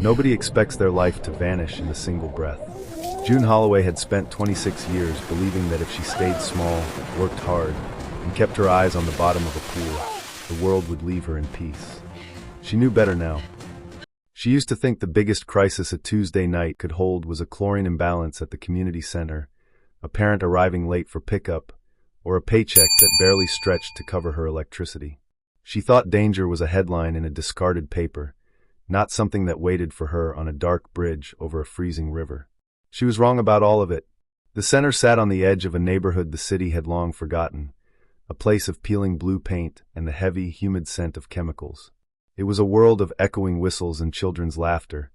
Nobody expects their life to vanish in a single breath. June Holloway had spent 26 years believing that if she stayed small, worked hard, and kept her eyes on the bottom of a pool, the world would leave her in peace. She knew better now. She used to think the biggest crisis a Tuesday night could hold was a chlorine imbalance at the community center, a parent arriving late for pickup, or a paycheck that barely stretched to cover her electricity. She thought danger was a headline in a discarded paper, not something that waited for her on a dark bridge over a freezing river. She was wrong about all of it. The center sat on the edge of a neighborhood the city had long forgotten, a place of peeling blue paint and the heavy, humid scent of chemicals. It was a world of echoing whistles and children's laughter,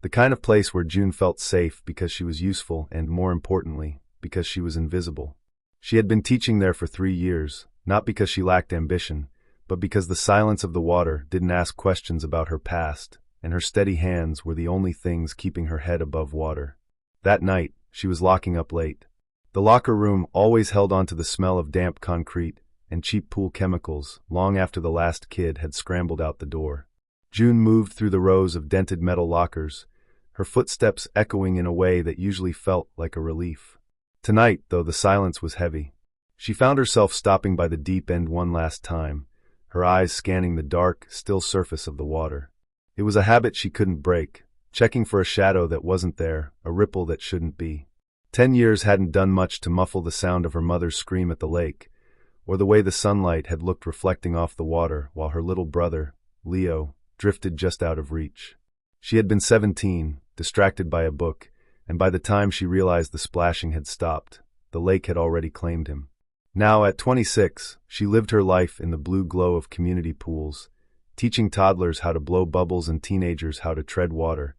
the kind of place where June felt safe because she was useful and, more importantly, because she was invisible. She had been teaching there for 3 years, not because she lacked ambition, but because the silence of the water didn't ask questions about her past, and her steady hands were the only things keeping her head above water. That night, she was locking up late. The locker room always held on to the smell of damp concrete and cheap pool chemicals long after the last kid had scrambled out the door. June moved through the rows of dented metal lockers, her footsteps echoing in a way that usually felt like a relief. Tonight, though, the silence was heavy. She found herself stopping by the deep end one last time, her eyes scanning the dark, still surface of the water. It was a habit she couldn't break, checking for a shadow that wasn't there, a ripple that shouldn't be. 10 years hadn't done much to muffle the sound of her mother's scream at the lake, or the way the sunlight had looked reflecting off the water while her little brother, Leo, drifted just out of reach. She had been 17, distracted by a book, and by the time she realized the splashing had stopped, the lake had already claimed him. Now, at 26, she lived her life in the blue glow of community pools, teaching toddlers how to blow bubbles and teenagers how to tread water,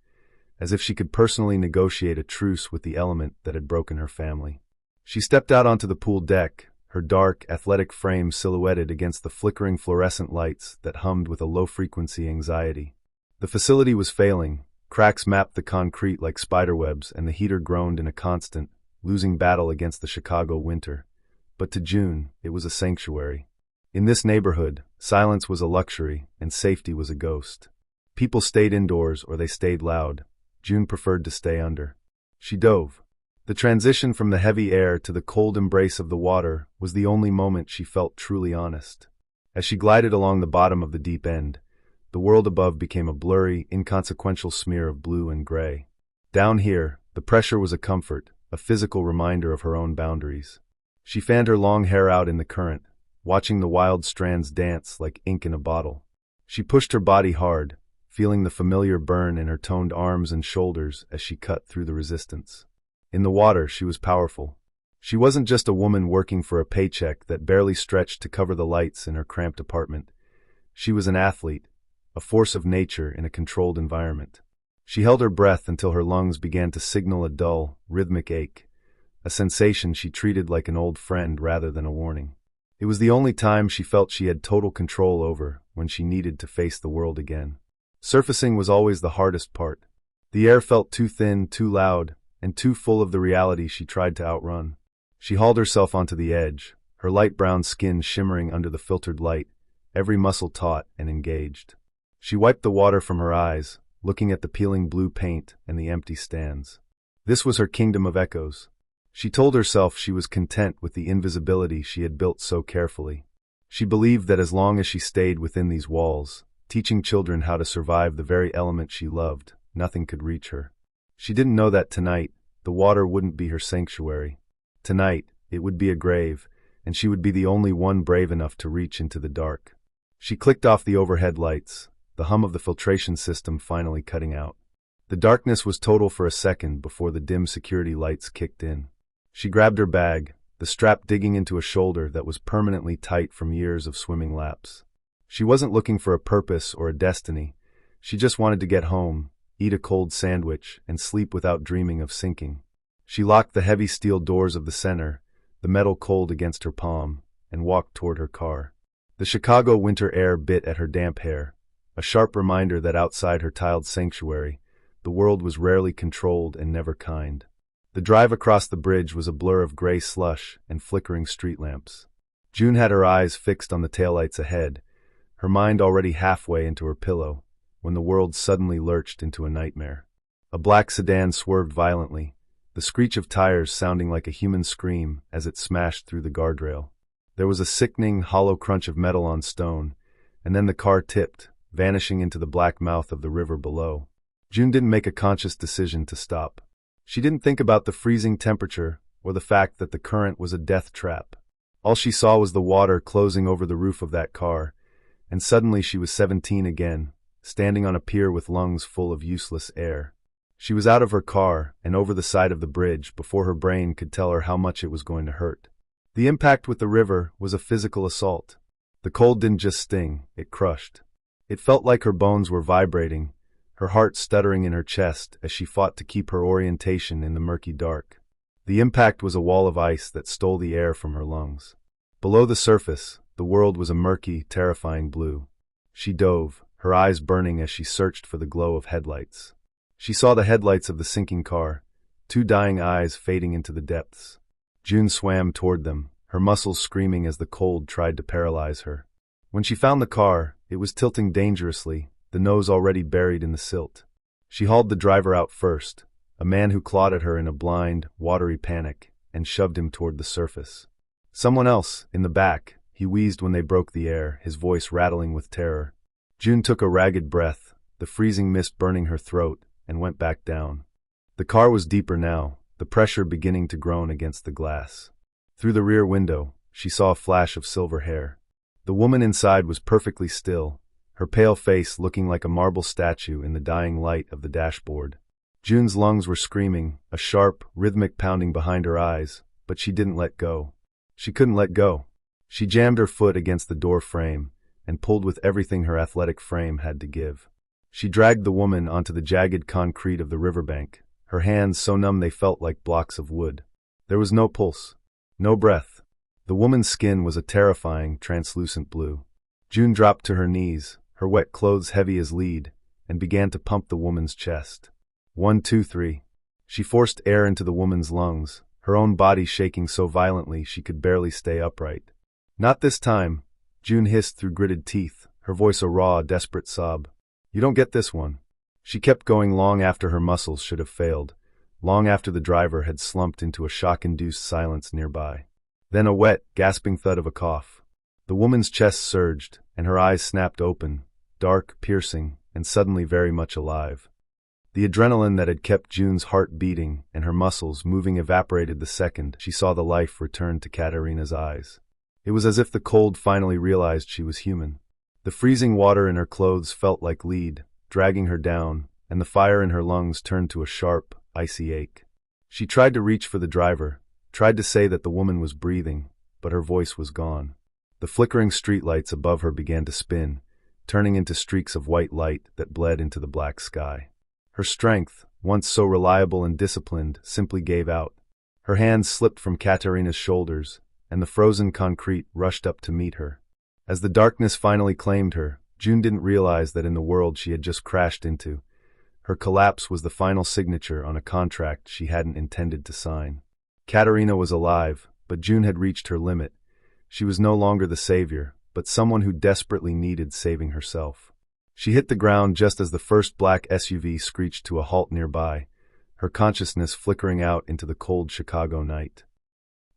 as if she could personally negotiate a truce with the element that had broken her family. She stepped out onto the pool deck, her dark, athletic frame silhouetted against the flickering fluorescent lights that hummed with a low-frequency anxiety. The facility was failing, cracks mapped the concrete like spiderwebs, and the heater groaned in a constant, losing battle against the Chicago winter. But to June, it was a sanctuary. In this neighborhood, silence was a luxury, and safety was a ghost. People stayed indoors or they stayed loud. June preferred to stay under. She dove. The transition from the heavy air to the cold embrace of the water was the only moment she felt truly honest. As she glided along the bottom of the deep end, the world above became a blurry, inconsequential smear of blue and gray. Down here, the pressure was a comfort, a physical reminder of her own boundaries. She fanned her long hair out in the current, watching the wild strands dance like ink in a bottle. She pushed her body hard, feeling the familiar burn in her toned arms and shoulders as she cut through the resistance. In the water, she was powerful. She wasn't just a woman working for a paycheck that barely stretched to cover the lights in her cramped apartment. She was an athlete, a force of nature in a controlled environment. She held her breath until her lungs began to signal a dull, rhythmic ache, a sensation she treated like an old friend rather than a warning. It was the only time she felt she had total control over when she needed to face the world again. Surfacing was always the hardest part. The air felt too thin, too loud, and too full of the reality she tried to outrun. She hauled herself onto the edge, her light brown skin shimmering under the filtered light, every muscle taut and engaged. She wiped the water from her eyes, looking at the peeling blue paint and the empty stands. This was her kingdom of echoes. She told herself she was content with the invisibility she had built so carefully. She believed that as long as she stayed within these walls, teaching children how to survive the very element she loved, nothing could reach her. She didn't know that tonight, the water wouldn't be her sanctuary. Tonight, it would be a grave, and she would be the only one brave enough to reach into the dark. She clicked off the overhead lights, the hum of the filtration system finally cutting out. The darkness was total for a second before the dim security lights kicked in. She grabbed her bag, the strap digging into a shoulder that was permanently tight from years of swimming laps. She wasn't looking for a purpose or a destiny. She just wanted to get home, eat a cold sandwich, and sleep without dreaming of sinking. She locked the heavy steel doors of the center, the metal cold against her palm, and walked toward her car. The Chicago winter air bit at her damp hair, a sharp reminder that outside her tiled sanctuary, the world was rarely controlled and never kind. The drive across the bridge was a blur of gray slush and flickering street lamps. June had her eyes fixed on the taillights ahead, her mind already halfway into her pillow, when the world suddenly lurched into a nightmare. A black sedan swerved violently, the screech of tires sounding like a human scream as it smashed through the guardrail. There was a sickening, hollow crunch of metal on stone, and then the car tipped, vanishing into the black mouth of the river below. June didn't make a conscious decision to stop. She didn't think about the freezing temperature or the fact that the current was a death trap. All she saw was the water closing over the roof of that car, and suddenly she was 17 again, standing on a pier with lungs full of useless air. She was out of her car and over the side of the bridge before her brain could tell her how much it was going to hurt. The impact with the river was a physical assault. The cold didn't just sting, it crushed. It felt like her bones were vibrating, her heart stuttering in her chest as she fought to keep her orientation in the murky dark. The impact was a wall of ice that stole the air from her lungs. Below the surface, the world was a murky, terrifying blue. She dove, her eyes burning as she searched for the glow of headlights. She saw the headlights of the sinking car, two dying eyes fading into the depths. June swam toward them, her muscles screaming as the cold tried to paralyze her. When she found the car, it was tilting dangerously, the nose already buried in the silt. She hauled the driver out first, a man who clawed at her in a blind, watery panic, and shoved him toward the surface. Someone else, in the back, he wheezed when they broke the air, his voice rattling with terror. June took a ragged breath, the freezing mist burning her throat, and went back down. The car was deeper now, the pressure beginning to groan against the glass. Through the rear window, she saw a flash of silver hair. The woman inside was perfectly still, her pale face looking like a marble statue in the dying light of the dashboard. June's lungs were screaming, a sharp, rhythmic pounding behind her eyes, but she didn't let go. She couldn't let go. She jammed her foot against the door frame and pulled with everything her athletic frame had to give. She dragged the woman onto the jagged concrete of the riverbank, her hands so numb they felt like blocks of wood. There was no pulse, no breath. The woman's skin was a terrifying, translucent blue. June dropped to her knees, her wet clothes heavy as lead, and began to pump the woman's chest. 1, 2, 3. She forced air into the woman's lungs, her own body shaking so violently she could barely stay upright. Not this time, June hissed through gritted teeth, her voice a raw, desperate sob. You don't get this one. She kept going long after her muscles should have failed, long after the driver had slumped into a shock-induced silence nearby. Then a wet, gasping thud of a cough. The woman's chest surged, and her eyes snapped open, dark, piercing, and suddenly very much alive. The adrenaline that had kept June's heart beating and her muscles moving evaporated the second she saw the life return to Katerina's eyes. It was as if the cold finally realized she was human. The freezing water in her clothes felt like lead, dragging her down, and the fire in her lungs turned to a sharp, icy ache. She tried to reach for the driver, tried to say that the woman was breathing, but her voice was gone. The flickering streetlights above her began to spin, turning into streaks of white light that bled into the black sky. Her strength, once so reliable and disciplined, simply gave out. Her hands slipped from Katerina's shoulders, and the frozen concrete rushed up to meet her. As the darkness finally claimed her, June didn't realize that in the world she had just crashed into, her collapse was the final signature on a contract she hadn't intended to sign. Katerina was alive, but June had reached her limit. She was no longer the savior, but someone who desperately needed saving herself. She hit the ground just as the first black SUV screeched to a halt nearby, her consciousness flickering out into the cold Chicago night.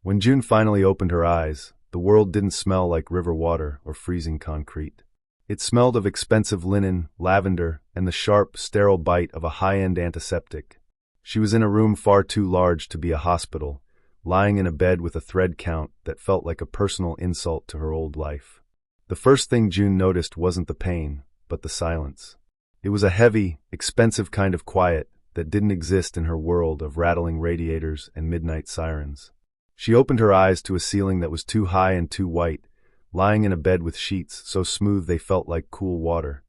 When June finally opened her eyes, the world didn't smell like river water or freezing concrete. It smelled of expensive linen, lavender, and the sharp, sterile bite of a high-end antiseptic. She was in a room far too large to be a hospital, lying in a bed with a thread count that felt like a personal insult to her old life. The first thing June noticed wasn't the pain, but the silence. It was a heavy, expensive kind of quiet that didn't exist in her world of rattling radiators and midnight sirens. She opened her eyes to a ceiling that was too high and too white, lying in a bed with sheets so smooth they felt like cool water,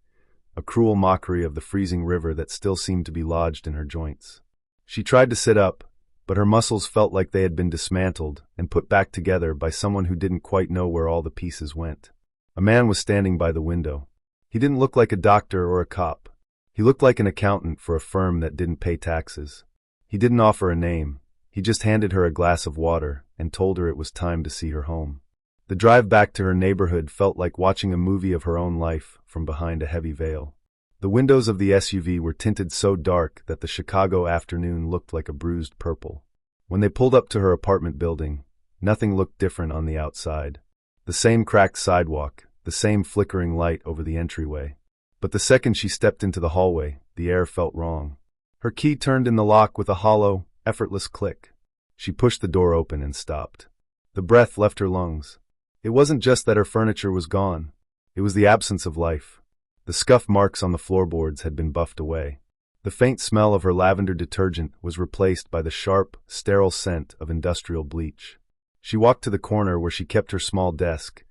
a cruel mockery of the freezing river that still seemed to be lodged in her joints. She tried to sit up, but her muscles felt like they had been dismantled and put back together by someone who didn't quite know where all the pieces went. A man was standing by the window. He didn't look like a doctor or a cop. He looked like an accountant for a firm that didn't pay taxes. He didn't offer a name. He just handed her a glass of water and told her it was time to see her home. The drive back to her neighborhood felt like watching a movie of her own life from behind a heavy veil. The windows of the SUV were tinted so dark that the Chicago afternoon looked like a bruised purple. When they pulled up to her apartment building, nothing looked different on the outside. The same cracked sidewalk, the same flickering light over the entryway. But the second she stepped into the hallway, the air felt wrong. Her key turned in the lock with a hollow, effortless click. She pushed the door open and stopped. The breath left her lungs. It wasn't just that her furniture was gone. It was the absence of life. The scuff marks on the floorboards had been buffed away. The faint smell of her lavender detergent was replaced by the sharp, sterile scent of industrial bleach. She walked to the corner where she kept her small desk,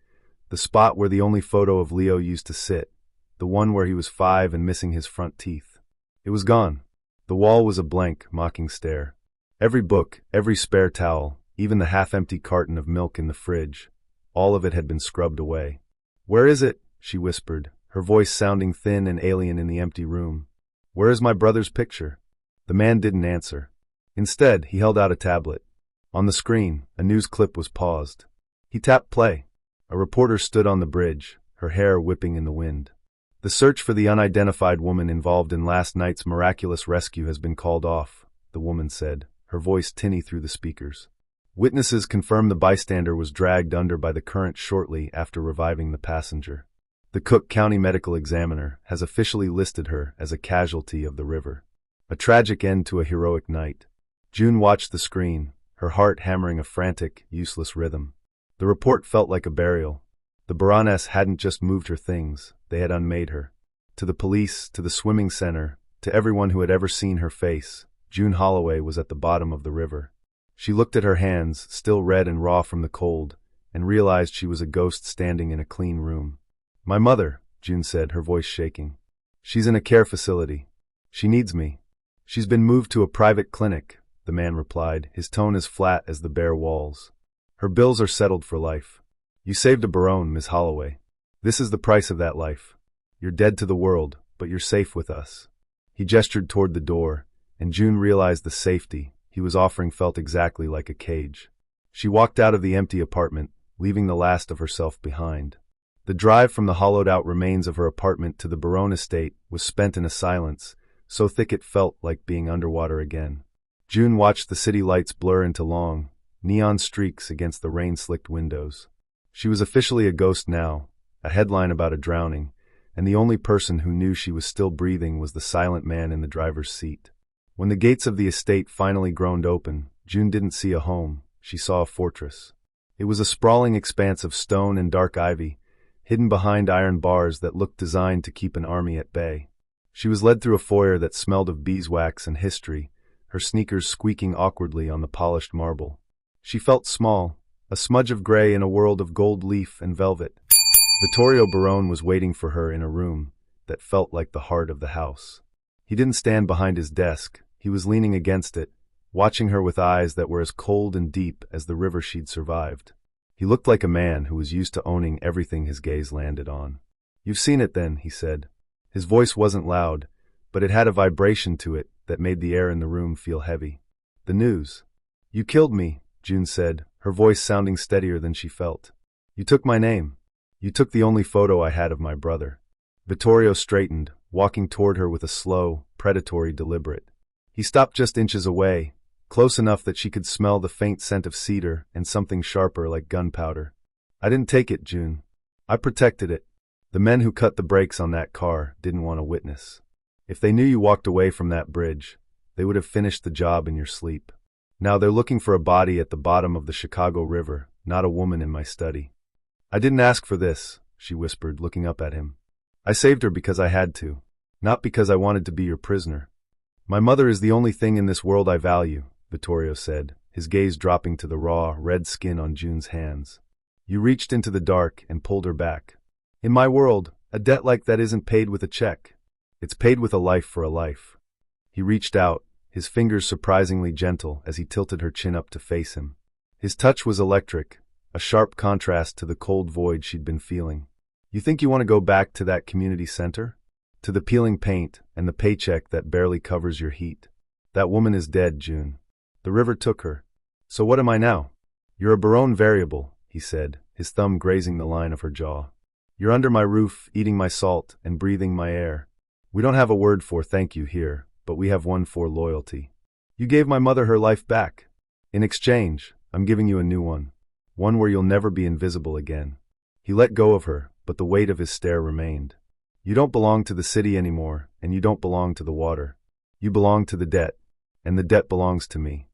the spot where the only photo of Leo used to sit, the one where he was 5 and missing his front teeth. It was gone. The wall was a blank, mocking stare. Every book, every spare towel, even the half-empty carton of milk in the fridge, all of it had been scrubbed away. "Where is it?" she whispered, her voice sounding thin and alien in the empty room. "Where is my brother's picture?" The man didn't answer. Instead, he held out a tablet. On the screen, a news clip was paused. He tapped play. A reporter stood on the bridge, her hair whipping in the wind. "The search for the unidentified woman involved in last night's miraculous rescue has been called off," the woman said, her voice tinny through the speakers. "Witnesses confirm the bystander was dragged under by the current shortly after reviving the passenger. The Cook County Medical Examiner has officially listed her as a casualty of the river. A tragic end to a heroic night." June watched the screen, her heart hammering a frantic, useless rhythm. The report felt like a burial. The Baroness hadn't just moved her things, they had unmade her. To the police, to the swimming center, to everyone who had ever seen her face, June Holloway was at the bottom of the river. She looked at her hands, still red and raw from the cold, and realized she was a ghost standing in a clean room. "My mother," June said, her voice shaking. "She's in a care facility. She needs me." "She's been moved to a private clinic," the man replied, his tone as flat as the bare walls. "Her bills are settled for life. You saved a Barone, Miss Holloway. This is the price of that life. You're dead to the world, but you're safe with us." He gestured toward the door, and June realized the safety he was offering felt exactly like a cage. She walked out of the empty apartment, leaving the last of herself behind. The drive from the hollowed-out remains of her apartment to the Barone estate was spent in a silence, so thick it felt like being underwater again. June watched the city lights blur into long, neon streaks against the rain-slicked windows. She was officially a ghost now, a headline about a drowning, and the only person who knew she was still breathing was the silent man in the driver's seat. When the gates of the estate finally groaned open, June didn't see a home, she saw a fortress. It was a sprawling expanse of stone and dark ivy, hidden behind iron bars that looked designed to keep an army at bay. She was led through a foyer that smelled of beeswax and history, her sneakers squeaking awkwardly on the polished marble. She felt small, a smudge of gray in a world of gold leaf and velvet. Vittorio Barone was waiting for her in a room that felt like the heart of the house. He didn't stand behind his desk, he was leaning against it, watching her with eyes that were as cold and deep as the river she'd survived. He looked like a man who was used to owning everything his gaze landed on. "You've seen it then," he said. His voice wasn't loud, but it had a vibration to it that made the air in the room feel heavy. "The news." "You killed me," June said, her voice sounding steadier than she felt. "You took my name. You took the only photo I had of my brother." Vittorio straightened, walking toward her with a slow, predatory deliberate. He stopped just inches away, close enough that she could smell the faint scent of cedar and something sharper like gunpowder. "I didn't take it, June. I protected it. The men who cut the brakes on that car didn't want a witness. If they knew you walked away from that bridge, they would have finished the job in your sleep. Now they're looking for a body at the bottom of the Chicago River, not a woman in my study." "I didn't ask for this," she whispered, looking up at him. "I saved her because I had to, not because I wanted to be your prisoner." "My mother is the only thing in this world I value," Vittorio said, his gaze dropping to the raw, red skin on June's hands. "You reached into the dark and pulled her back. In my world, a debt like that isn't paid with a check. It's paid with a life for a life." He reached out, his fingers surprisingly gentle as he tilted her chin up to face him. His touch was electric, a sharp contrast to the cold void she'd been feeling. "You think you want to go back to that community center? To the peeling paint and the paycheck that barely covers your heat? That woman is dead, June. The river took her. So what am I now?" "You're a Barone variable," he said, his thumb grazing the line of her jaw. "You're under my roof, eating my salt and breathing my air. We don't have a word for thank you here, but we have one for loyalty. You gave my mother her life back. In exchange, I'm giving you a new one. One where you'll never be invisible again. He let go of her, but the weight of his stare remained. You don't belong to the city anymore, and you don't belong to the water. You belong to the debt, and the debt belongs to me.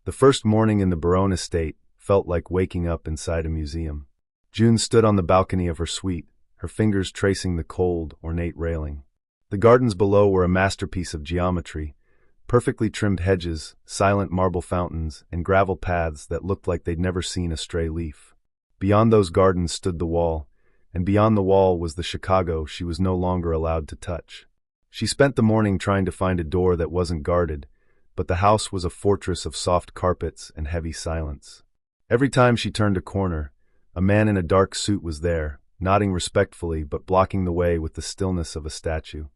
The first morning in the Barone estate felt like waking up inside a museum. June stood on the balcony of her suite, her fingers tracing the cold, ornate railing. The gardens below were a masterpiece of geometry, perfectly trimmed hedges, silent marble fountains, and gravel paths that looked like they'd never seen a stray leaf. Beyond those gardens stood the wall, and beyond the wall was the Chicago she was no longer allowed to touch. She spent the morning trying to find a door that wasn't guarded, but the house was a fortress of soft carpets and heavy silence. Every time she turned a corner, a man in a dark suit was there, nodding respectfully but blocking the way with the stillness of a statue.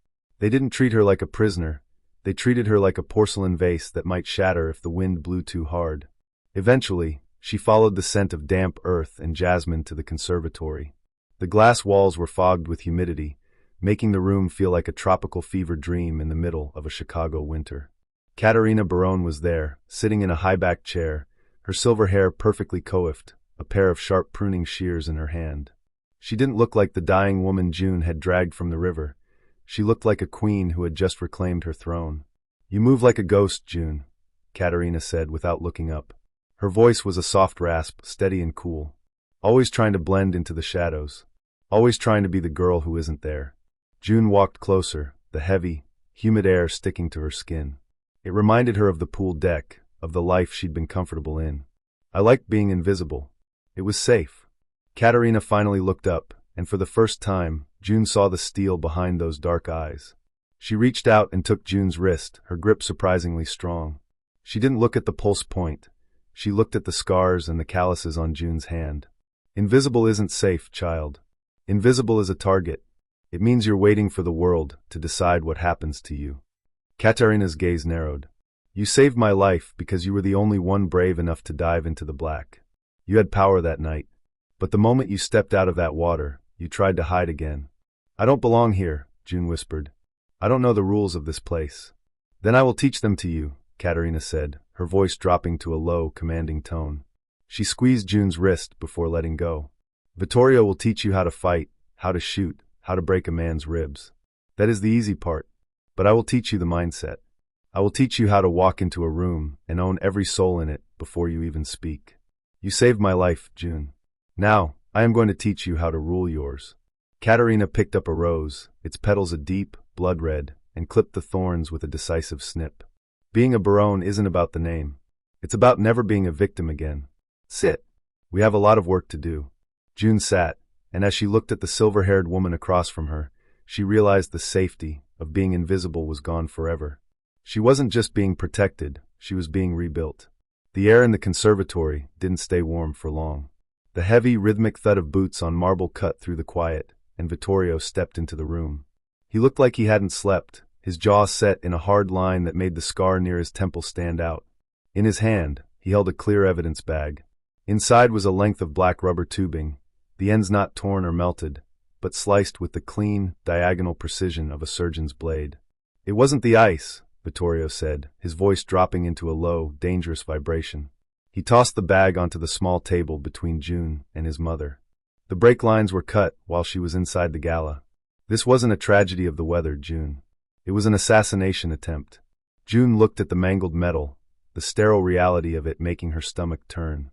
They didn't treat her like a prisoner. They treated her like a porcelain vase that might shatter if the wind blew too hard. Eventually, she followed the scent of damp earth and jasmine to the conservatory. The glass walls were fogged with humidity, making the room feel like a tropical fever dream in the middle of a Chicago winter. Katerina Barone was there, sitting in a high-backed chair, her silver hair perfectly coiffed, a pair of sharp pruning shears in her hand. She didn't look like the dying woman June had dragged from the river. She looked like a queen who had just reclaimed her throne. "You move like a ghost, June," Katerina said without looking up. Her voice was a soft rasp, steady and cool. Always trying to blend into the shadows. Always trying to be the girl who isn't there. June walked closer, the heavy, humid air sticking to her skin. It reminded her of the pool deck, of the life she'd been comfortable in. "I liked being invisible. It was safe." Katerina finally looked up, and for the first time, June saw the steel behind those dark eyes. She reached out and took June's wrist, her grip surprisingly strong. She didn't look at the pulse point. She looked at the scars and the calluses on June's hand. "Invisible isn't safe, child. Invisible is a target. It means you're waiting for the world to decide what happens to you." Katerina's gaze narrowed. "You saved my life because you were the only one brave enough to dive into the black. You had power that night. But the moment you stepped out of that water, you tried to hide again." "I don't belong here," June whispered. "I don't know the rules of this place." "Then I will teach them to you," Katerina said, her voice dropping to a low, commanding tone. She squeezed June's wrist before letting go. "Vittorio will teach you how to fight, how to shoot, how to break a man's ribs. That is the easy part. But I will teach you the mindset. I will teach you how to walk into a room and own every soul in it before you even speak. You saved my life, June. Now, I am going to teach you how to rule yours." Katerina picked up a rose, its petals a deep, blood red, and clipped the thorns with a decisive snip. Being a Barone isn't about the name. It's about never being a victim again. "Sit. We have a lot of work to do." June sat, and as she looked at the silver-haired woman across from her, she realized the safety of being invisible was gone forever. She wasn't just being protected, she was being rebuilt. The air in the conservatory didn't stay warm for long. The heavy, rhythmic thud of boots on marble cut through the quiet, and Vittorio stepped into the room. He looked like he hadn't slept, his jaw set in a hard line that made the scar near his temple stand out. In his hand, he held a clear evidence bag. Inside was a length of black rubber tubing, the ends not torn or melted, but sliced with the clean, diagonal precision of a surgeon's blade. "It wasn't the ice," Vittorio said, his voice dropping into a low, dangerous vibration. He tossed the bag onto the small table between June and his mother. The brake lines were cut while she was inside the gala. This wasn't a tragedy of the weather, June. It was an assassination attempt. June looked at the mangled metal, the sterile reality of it making her stomach turn.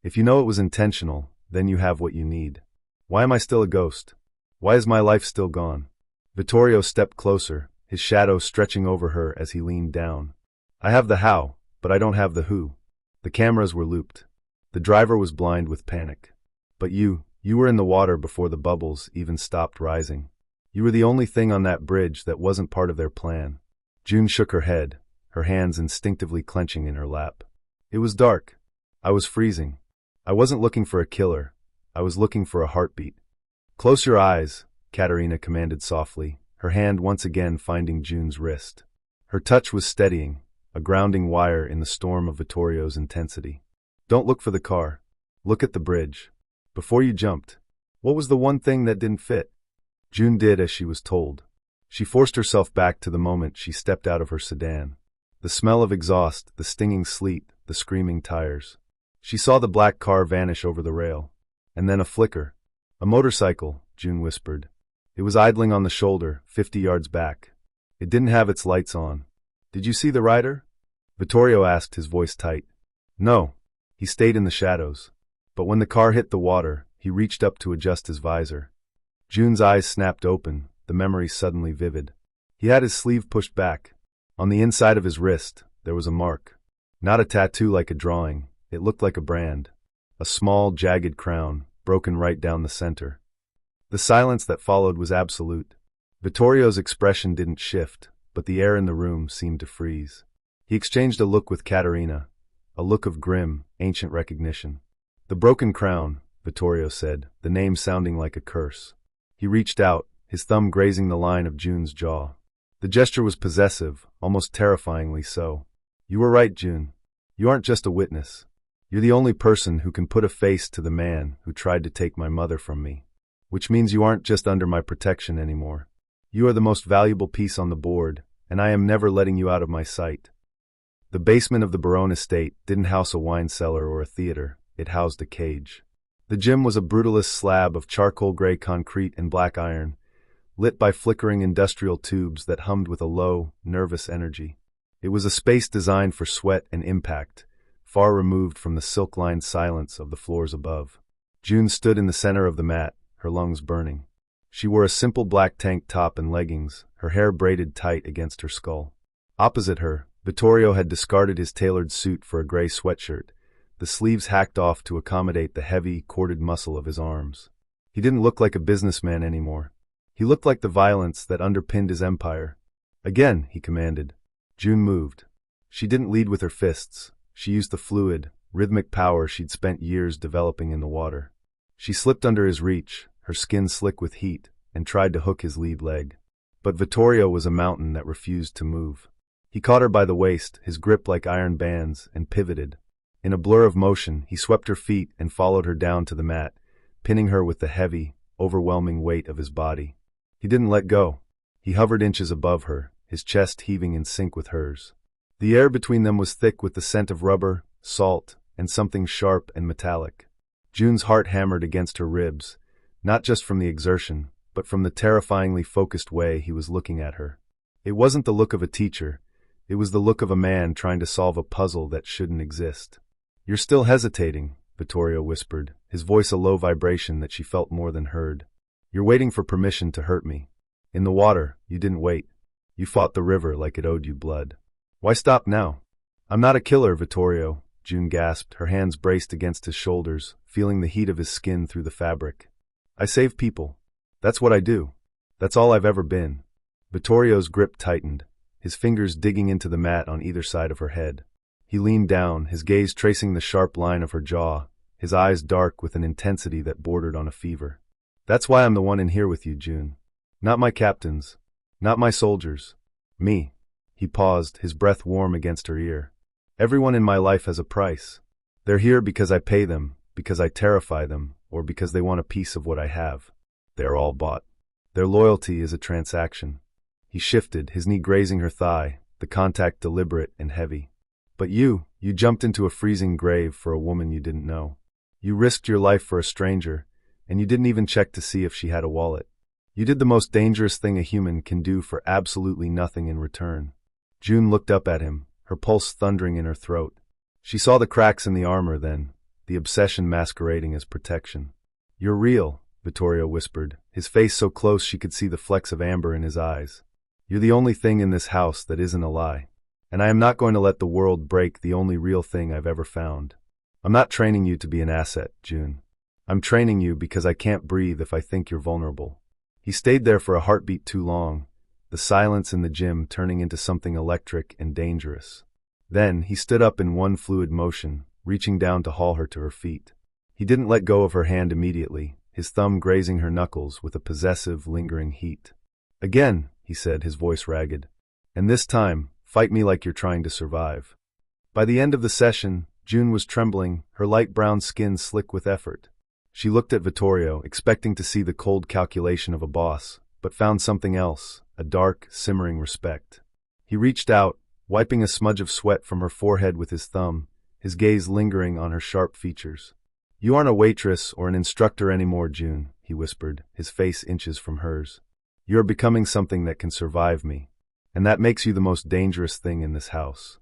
If you know it was intentional, then you have what you need. Why am I still a ghost? Why is my life still gone? Vittorio stepped closer, his shadow stretching over her as he leaned down. I have the how, but I don't have the who. The cameras were looped. The driver was blind with panic. But you were in the water before the bubbles even stopped rising. You were the only thing on that bridge that wasn't part of their plan. June shook her head, her hands instinctively clenching in her lap. It was dark. I was freezing. I wasn't looking for a killer. I was looking for a heartbeat. Close your eyes, Katerina commanded softly, her hand once again finding June's wrist. Her touch was steadying, a grounding wire in the storm of Vittorio's intensity. Don't look for the car. Look at the bridge. Before you jumped, what was the one thing that didn't fit? June did as she was told. She forced herself back to the moment she stepped out of her sedan. The smell of exhaust, the stinging sleet, the screaming tires. She saw the black car vanish over the rail. And then a flicker. A motorcycle, June whispered. It was idling on the shoulder, 50 yards back. It didn't have its lights on. Did you see the rider? Vittorio asked, his voice tight. No. He stayed in the shadows. But when the car hit the water, he reached up to adjust his visor. June's eyes snapped open, the memory suddenly vivid. He had his sleeve pushed back. On the inside of his wrist, there was a mark. Not a tattoo like a drawing, it looked like a brand. A small, jagged crown, broken right down the center. The silence that followed was absolute. Vittorio's expression didn't shift, but the air in the room seemed to freeze. He exchanged a look with Caterina, a look of grim, ancient recognition. The broken crown, Vittorio said, the name sounding like a curse. He reached out, his thumb grazing the line of June's jaw. The gesture was possessive, almost terrifyingly so. You were right, June. You aren't just a witness. You're the only person who can put a face to the man who tried to take my mother from me. Which means you aren't just under my protection anymore. You are the most valuable piece on the board, and I am never letting you out of my sight. The basement of the Barone estate didn't house a wine cellar or a theater, it housed a cage. The gym was a brutalist slab of charcoal gray concrete and black iron, lit by flickering industrial tubes that hummed with a low, nervous energy. It was a space designed for sweat and impact, far removed from the silk-lined silence of the floors above. June stood in the center of the mat, her lungs burning. She wore a simple black tank top and leggings, her hair braided tight against her skull. Opposite her, Vittorio had discarded his tailored suit for a gray sweatshirt, the sleeves hacked off to accommodate the heavy, corded muscle of his arms. He didn't look like a businessman anymore. He looked like the violence that underpinned his empire. Again, he commanded. June moved. She didn't lead with her fists. She used the fluid, rhythmic power she'd spent years developing in the water. She slipped under his reach, her skin slick with heat, and tried to hook his lead leg. But Vittorio was a mountain that refused to move. He caught her by the waist, his grip like iron bands, and pivoted. In a blur of motion, he swept her feet and followed her down to the mat, pinning her with the heavy, overwhelming weight of his body. He didn't let go. He hovered inches above her, his chest heaving in sync with hers. The air between them was thick with the scent of rubber, salt, and something sharp and metallic. June's heart hammered against her ribs, not just from the exertion, but from the terrifyingly focused way he was looking at her. It wasn't the look of a teacher, it was the look of a man trying to solve a puzzle that shouldn't exist. You're still hesitating, Vittorio whispered, his voice a low vibration that she felt more than heard. You're waiting for permission to hurt me. In the water, you didn't wait. You fought the river like it owed you blood. Why stop now? I'm not a killer, Vittorio, June gasped, her hands braced against his shoulders, feeling the heat of his skin through the fabric. I save people. That's what I do. That's all I've ever been. Vittorio's grip tightened, his fingers digging into the mat on either side of her head. He leaned down, his gaze tracing the sharp line of her jaw, his eyes dark with an intensity that bordered on a fever. That's why I'm the one in here with you, June. Not my captains. Not my soldiers. Me. He paused, his breath warm against her ear. Everyone in my life has a price. They're here because I pay them, because I terrify them, or because they want a piece of what I have. They're all bought. Their loyalty is a transaction. He shifted, his knee grazing her thigh, the contact deliberate and heavy. But you jumped into a freezing grave for a woman you didn't know. You risked your life for a stranger, and you didn't even check to see if she had a wallet. You did the most dangerous thing a human can do for absolutely nothing in return. June looked up at him, her pulse thundering in her throat. She saw the cracks in the armor then, the obsession masquerading as protection. You're real, Vittorio whispered, his face so close she could see the flecks of amber in his eyes. You're the only thing in this house that isn't a lie. And I am not going to let the world break the only real thing I've ever found. I'm not training you to be an asset, June. I'm training you because I can't breathe if I think you're vulnerable. He stayed there for a heartbeat too long, the silence in the gym turning into something electric and dangerous. Then he stood up in one fluid motion, reaching down to haul her to her feet. He didn't let go of her hand immediately, his thumb grazing her knuckles with a possessive, lingering heat. Again, he said, his voice ragged. And this time, fight me like you're trying to survive. By the end of the session, June was trembling, her light brown skin slick with effort. She looked at Vittorio, expecting to see the cold calculation of a boss, but found something else, a dark, simmering respect. He reached out, wiping a smudge of sweat from her forehead with his thumb, his gaze lingering on her sharp features. "You aren't a waitress or an instructor anymore, June," he whispered, his face inches from hers. "You are becoming something that can survive me, and that makes you the most dangerous thing in this house."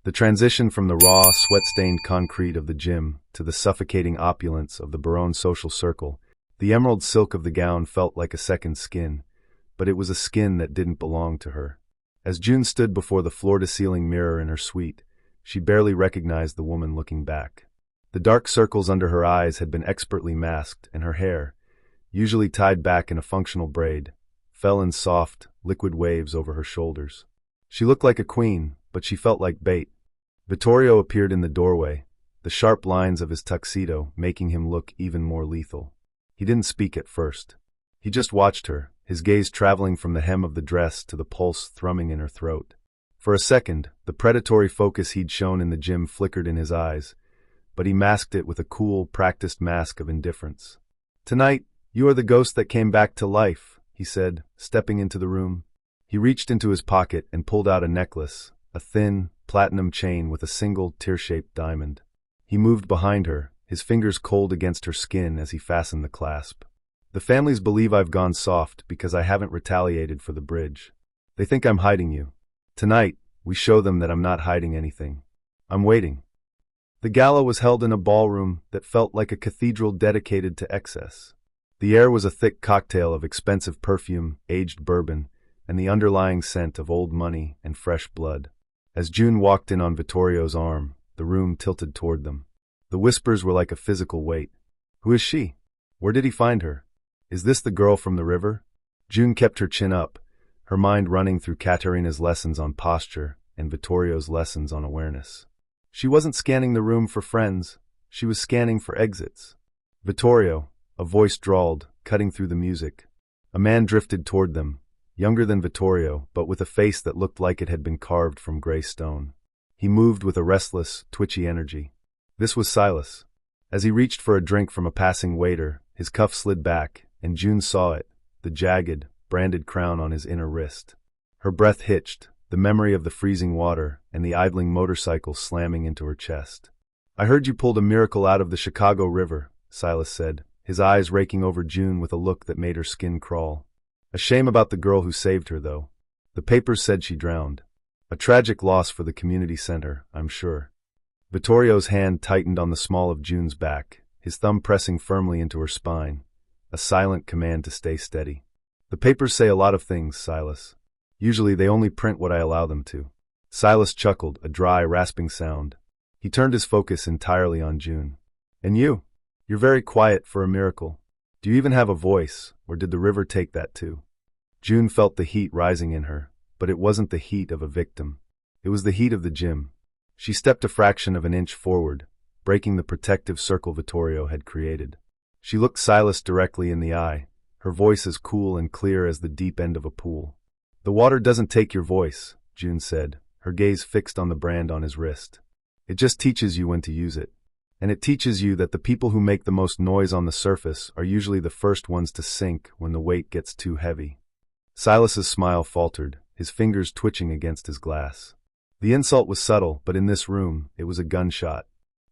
The transition from the raw, sweat-stained concrete of the gym to the suffocating opulence of the Barone social circle, the emerald silk of the gown felt like a second skin, but it was a skin that didn't belong to her. As June stood before the floor-to-ceiling mirror in her suite, she barely recognized the woman looking back. The dark circles under her eyes had been expertly masked, and her hair, usually tied back in a functional braid, fell in soft, liquid waves over her shoulders. She looked like a queen, but she felt like bait. Vittorio appeared in the doorway, the sharp lines of his tuxedo making him look even more lethal. He didn't speak at first. He just watched her, his gaze traveling from the hem of the dress to the pulse thrumming in her throat. For a second, the predatory focus he'd shown in the gym flickered in his eyes, but he masked it with a cool, practiced mask of indifference. "Tonight, you are the ghost that came back to life," he said, stepping into the room. He reached into his pocket and pulled out a necklace, a thin, platinum chain with a single, tear-shaped diamond. He moved behind her, his fingers cold against her skin as he fastened the clasp. "The families believe I've gone soft because I haven't retaliated for the bridge. They think I'm hiding you. Tonight, we show them that I'm not hiding anything. I'm waiting." The gala was held in a ballroom that felt like a cathedral dedicated to excess. The air was a thick cocktail of expensive perfume, aged bourbon, and the underlying scent of old money and fresh blood. As June walked in on Vittorio's arm, the room tilted toward them. The whispers were like a physical weight. "Who is she? Where did he find her? Is this the girl from the river?" June kept her chin up, her mind running through Katerina's lessons on posture and Vittorio's lessons on awareness. She wasn't scanning the room for friends, she was scanning for exits. "Vittorio," a voice drawled, cutting through the music. A man drifted toward them, younger than Vittorio, but with a face that looked like it had been carved from gray stone. He moved with a restless, twitchy energy. This was Silas. As he reached for a drink from a passing waiter, his cuff slid back, and June saw it, the jagged, branded crown on his inner wrist. Her breath hitched, the memory of the freezing water and the idling motorcycle slamming into her chest. "I heard you pulled a miracle out of the Chicago River," Silas said, his eyes raking over June with a look that made her skin crawl. "A shame about the girl who saved her, though. The papers said she drowned. A tragic loss for the community center, I'm sure." Vittorio's hand tightened on the small of June's back, his thumb pressing firmly into her spine, a silent command to stay steady. "The papers say a lot of things, Silas. Usually they only print what I allow them to." Silas chuckled, a dry, rasping sound. He turned his focus entirely on June. "And you? You're very quiet for a miracle. Do you even have a voice, or did the river take that too?" June felt the heat rising in her, but it wasn't the heat of a victim. It was the heat of the gym. She stepped a fraction of an inch forward, breaking the protective circle Vittorio had created. She looked Silas directly in the eye, her voice as cool and clear as the deep end of a pool. "The water doesn't take your voice," June said, her gaze fixed on the brand on his wrist. "It just teaches you when to use it. And it teaches you that the people who make the most noise on the surface are usually the first ones to sink when the weight gets too heavy." Silas's smile faltered, his fingers twitching against his glass. The insult was subtle, but in this room, it was a gunshot.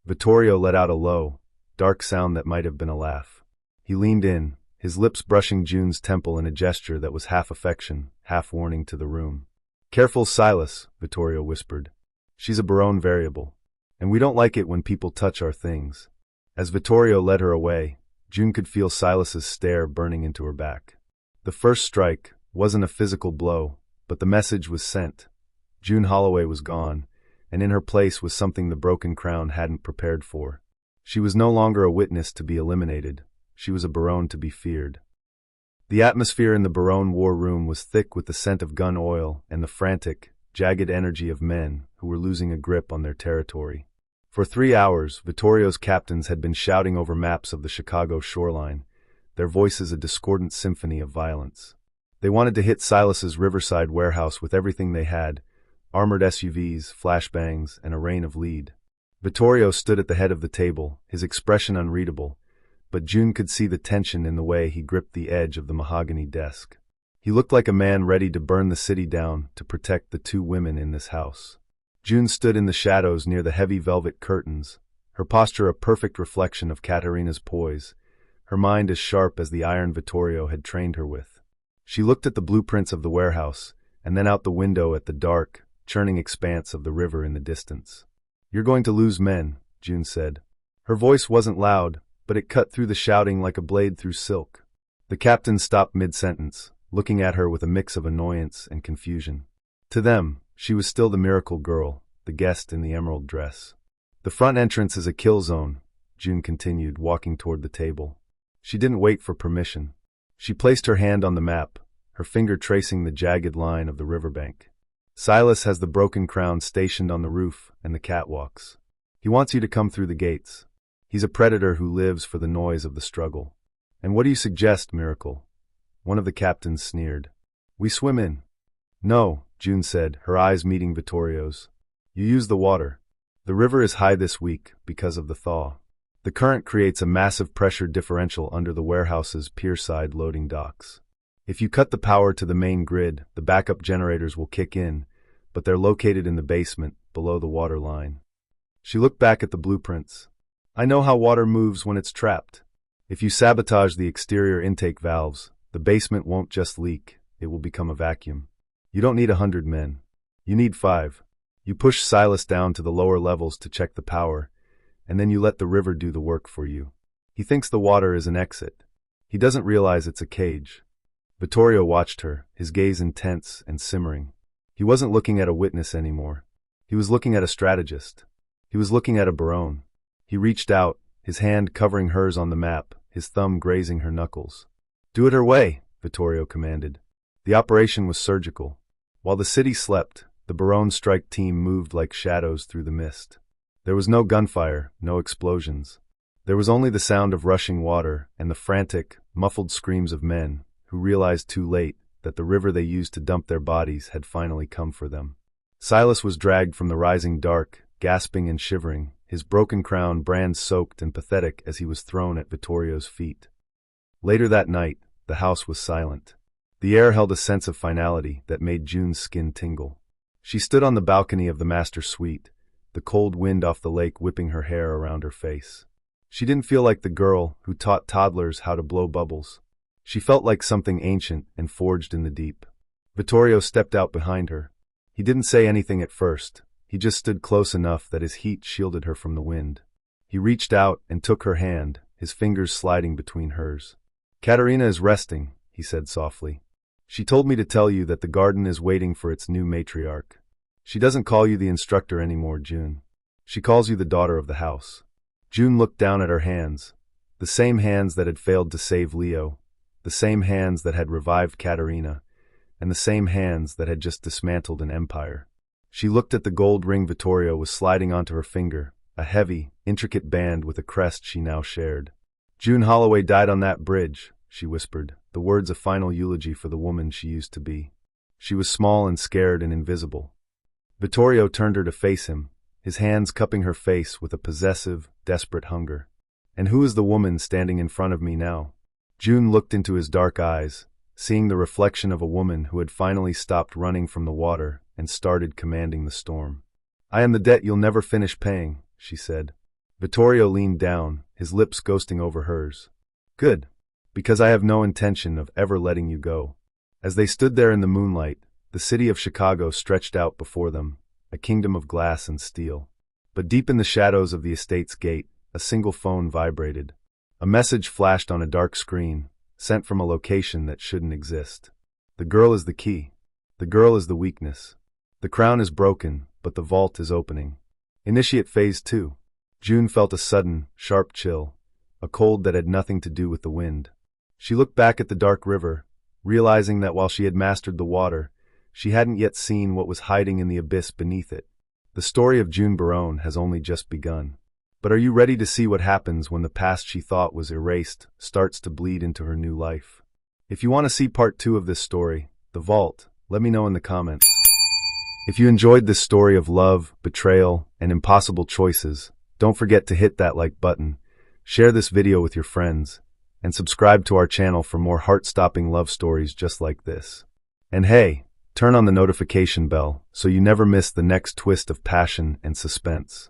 Vittorio let out a low, dark sound that might have been a laugh. He leaned in, his lips brushing June's temple in a gesture that was half affection, half warning to the room. "Careful, Silas," Vittorio whispered. "She's a Barone variable, and we don't like it when people touch our things." As Vittorio led her away, June could feel Silas's stare burning into her back. The first strike wasn't a physical blow, but the message was sent. June Holloway was gone, and in her place was something the broken crown hadn't prepared for. She was no longer a witness to be eliminated. She was a Barone to be feared. The atmosphere in the Barone war room was thick with the scent of gun oil and the frantic, jagged energy of men who were losing a grip on their territory. For 3 hours, Vittorio's captains had been shouting over maps of the Chicago shoreline, their voices a discordant symphony of violence. They wanted to hit Silas's riverside warehouse with everything they had, armored SUVs, flashbangs, and a rain of lead. Vittorio stood at the head of the table, his expression unreadable, but June could see the tension in the way he gripped the edge of the mahogany desk. He looked like a man ready to burn the city down to protect the two women in this house. June stood in the shadows near the heavy velvet curtains, her posture a perfect reflection of Katerina's poise, her mind as sharp as the iron Vittorio had trained her with. She looked at the blueprints of the warehouse, and then out the window at the dark, churning expanse of the river in the distance. "You're going to lose men," June said. Her voice wasn't loud, but it cut through the shouting like a blade through silk. The captain stopped mid-sentence, looking at her with a mix of annoyance and confusion. To them, she was still the miracle girl, the guest in the emerald dress. "The front entrance is a kill zone," June continued, walking toward the table. She didn't wait for permission. She placed her hand on the map, her finger tracing the jagged line of the riverbank. "Silas has the broken crown stationed on the roof and the catwalks. He wants you to come through the gates. He's a predator who lives for the noise of the struggle." "And what do you suggest, Miracle?" One of the captains sneered. "We swim in." "No," June said, her eyes meeting Vittorio's. "You use the water. The river is high this week because of the thaw. The current creates a massive pressure differential under the warehouse's pierside loading docks. If you cut the power to the main grid, the backup generators will kick in, but they're located in the basement, below the water line." She looked back at the blueprints. "I know how water moves when it's trapped. If you sabotage the exterior intake valves, the basement won't just leak, it will become a vacuum. You don't need 100 men. You need 5. You push Silas down to the lower levels to check the power, and then you let the river do the work for you. He thinks the water is an exit. He doesn't realize it's a cage." Vittorio watched her, his gaze intense and simmering. He wasn't looking at a witness anymore. He was looking at a strategist. He was looking at a Barone. He reached out, his hand covering hers on the map, his thumb grazing her knuckles. "Do it her way," Vittorio commanded. The operation was surgical. While the city slept, the Barone strike team moved like shadows through the mist. There was no gunfire, no explosions. There was only the sound of rushing water and the frantic, muffled screams of men who realized too late that the river they used to dump their bodies had finally come for them. Silas was dragged from the rising dark, gasping and shivering, his broken crown brand-soaked and pathetic as he was thrown at Vittorio's feet. Later that night, the house was silent. The air held a sense of finality that made June's skin tingle. She stood on the balcony of the master suite, the cold wind off the lake whipping her hair around her face. She didn't feel like the girl who taught toddlers how to blow bubbles. She felt like something ancient and forged in the deep. Vittorio stepped out behind her. He didn't say anything at first. He just stood close enough that his heat shielded her from the wind. He reached out and took her hand, his fingers sliding between hers. "Katerina is resting," he said softly. "She told me to tell you that the garden is waiting for its new matriarch. She doesn't call you the instructor anymore, June. She calls you the daughter of the house." June looked down at her hands, the same hands that had failed to save Leo, the same hands that had revived Katerina, and the same hands that had just dismantled an empire. She looked at the gold ring Vittorio was sliding onto her finger, a heavy, intricate band with a crest she now shared. "June Holloway died on that bridge," she whispered, the words a final eulogy for the woman she used to be. She was small and scared and invisible. Vittorio turned her to face him, his hands cupping her face with a possessive, desperate hunger. "And who is the woman standing in front of me now?" June looked into his dark eyes, seeing the reflection of a woman who had finally stopped running from the water and started commanding the storm. "I am the debt you'll never finish paying," she said. Vittorio leaned down, his lips ghosting over hers. "Good, because I have no intention of ever letting you go." As they stood there in the moonlight, the city of Chicago stretched out before them, a kingdom of glass and steel. But deep in the shadows of the estate's gate, a single phone vibrated. A message flashed on a dark screen, sent from a location that shouldn't exist. "The girl is the key. The girl is the weakness. The crown is broken, but the vault is opening. Initiate Phase 2. June felt a sudden, sharp chill, a cold that had nothing to do with the wind. She looked back at the dark river, realizing that while she had mastered the water, she hadn't yet seen what was hiding in the abyss beneath it. The story of June Barone has only just begun. But are you ready to see what happens when the past she thought was erased starts to bleed into her new life? If you want to see part 2 of this story, The Vault, let me know in the comments. If you enjoyed this story of love, betrayal, and impossible choices, don't forget to hit that like button, share this video with your friends, and subscribe to our channel for more heart-stopping love stories just like this. And hey, turn on the notification bell so you never miss the next twist of passion and suspense.